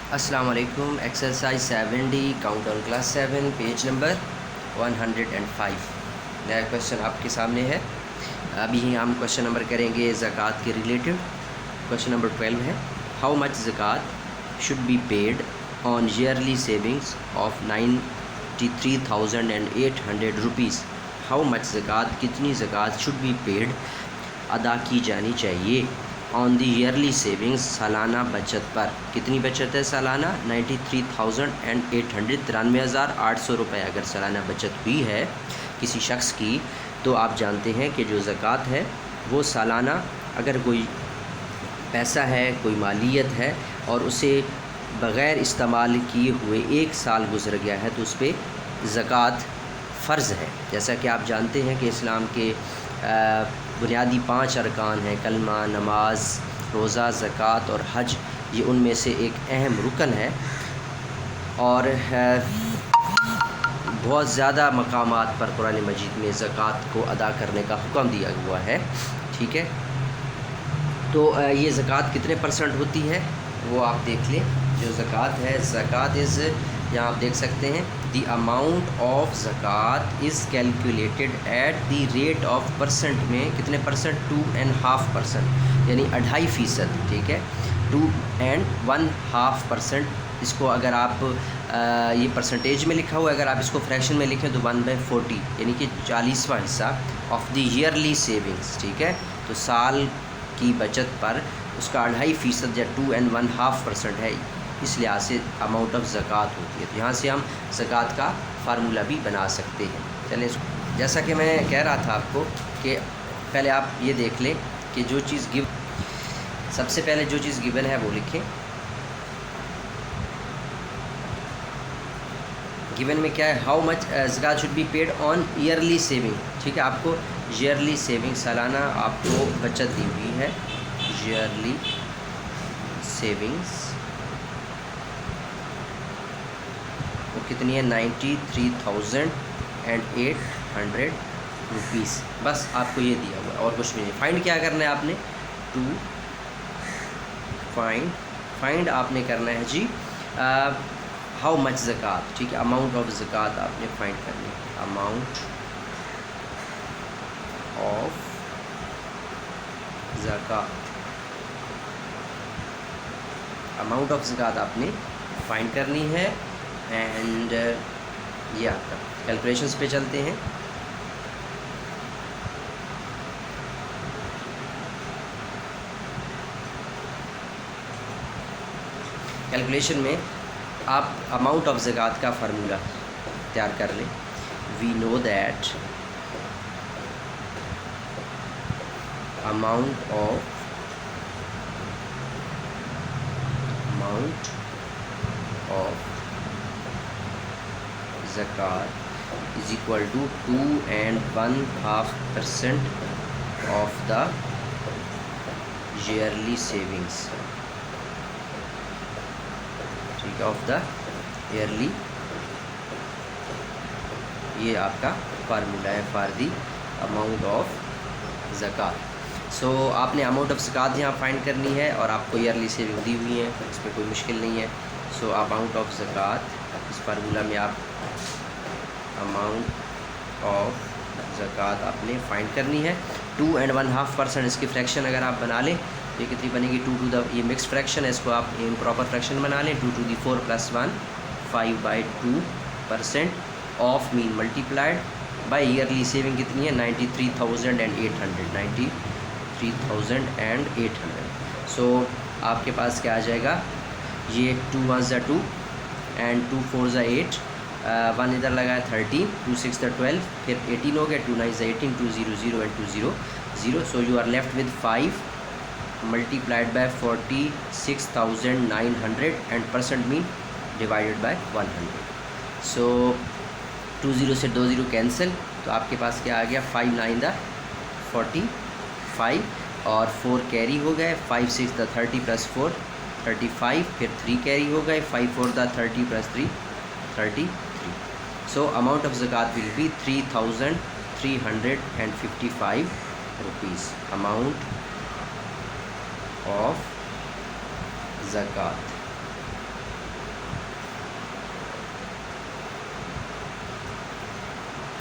अस्सलाम वालेकुम। Exercise 7D count on class 7 page number 105। नया क्वेश्चन आपके सामने है। अभी हम क्वेश्चन नंबर करेंगे ज़कात के रिलेटेड। क्वेश्चन नंबर 12 है, how much zakat should be paid on yearly savings of 93,800 rupees. How much zakat, कितनी ज़कात शुड बी पेड, अदा की जानी चाहिए ऑन दी ईयरली सेविंग्स, सालाना बचत पर। कितनी बचत है सालाना? 93,800, 93,800 रुपये अगर सालाना बचत हुई है किसी शख्स की, तो आप जानते हैं कि जो ज़कात है वो सालाना, अगर कोई पैसा है, कोई मालियत है और उसे बग़ैर इस्तेमाल किए हुए 1 साल गुज़र गया है तो उस पर ज़कात फ़र्ज़ है। जैसा कि आप जानते हैं कि इस्लाम के बुनियादी 5 अरकान हैं, कलमा, नमाज, रोज़ा, ज़कात और हज। ये उनमें से एक अहम रुकन है और बहुत ज़्यादा मकामात पर कुरान मजीद में ज़कात को अदा करने का हुक्म दिया हुआ है। ठीक है, तो ये ज़कात कितने % होती है वो आप देख लें। जो ज़कात है, ज़कात इज़, यहाँ आप देख सकते हैं, the amount of zakat is calculated at the rate of percent में। कितने %? 2.5%, यानी 2.5%। ठीक है, 2.5%। इसको अगर आप ये परसेंटेज में लिखा हुआ है, अगर आप इसको फ्रैक्शन में लिखें तो 1/40, यानी कि 40वां हिस्सा ऑफ द ईयरली सेविंग्स। ठीक है, तो साल की बचत पर उसका 2.5% या 2.5% है, इस लिहाज से अमाउंट ऑफ ज़कात होती है। तो यहाँ से हम ज़कात का फार्मूला भी बना सकते हैं। चलें, जैसा कि मैं कह रहा था आपको कि पहले आप ये देख लें कि जो चीज़ सबसे पहले जो चीज़ गिवन है वो लिखें। गिवन में क्या है? How much zakat should be paid on yearly saving. ठीक है, आपको ईयरली सेविंग, सालाना आपको बचत दी हुई है। ईयरली सेविंग्स वो कितनी है? 93,800 रुपीज़। बस आपको ये दिया हुआ है और कुछ भी नहीं। फाइंड क्या करना है आपने? फाइंड आपने करना है जी हाउ मच ज़कात। ठीक है, अमाउंट ऑफ ज़कात आपने फाइंड करनी है। अमाउंट ऑफ ज़कात, अमाउंट ऑफ ज़कात आपने फाइंड करनी है। एंड ये आपका कैलकुलेशंस पे चलते हैं। कैलकुलेशन में आप अमाउंट ऑफ ज़कात का फार्मूला तैयार कर लें। We know that amount of zakat is equal to 2.5% of the yearly savings. ठीक है, ऑफ द ईयरली, ये आपका फार्मूला है फॉर दी अमाउंट ऑफ ज़कात। सो आपने अमाउंट ऑफ ज़कात यहाँ फाइंड करनी है और आपको ईयरली सेविंग दी हुई है, इसमें कोई मुश्किल नहीं है। सो अमाउंट ऑफ ज़कात, इस फार्मूला में आप अमाउंट ऑफ ज़कात आपने फाइंड करनी है। 2.5% इसकी फ्रैक्शन अगर आप बना लें तो ये कितनी बनेगी? 2 to the, ये मिक्स फ्रैक्शन है, इसको आप इम्प्रॉपर फ्रैक्शन बना लें। 2 to the 4 + 1, 5/2% of mean multiplied by yearly saving कितनी है? 93,800। सो आपके पास क्या आ जाएगा? ये 2 1 ज़ा 2 एंड 2 4 ज़ा 8, 1 इधर लगाया 13, 2 6 ज़ा 12, फिर 18 हो गया, 2 9 ज़ा 18, 2 0 0 and 2 0 0। So you are left with 5 multiplied by 46,900 and percent mean divided by 100। So 2 0 से 2 0 कैंसिल, तो आपके पास क्या आ गया? 5 9 दा 45 और 4 कैरी हो गए, 5 6 दा 30 + 4 35, फिर 3 कैरी हो गए, 5 4 दा 30 + 3 33। So amount of zakat will be 3,355 rupees. Amount of ज़कात।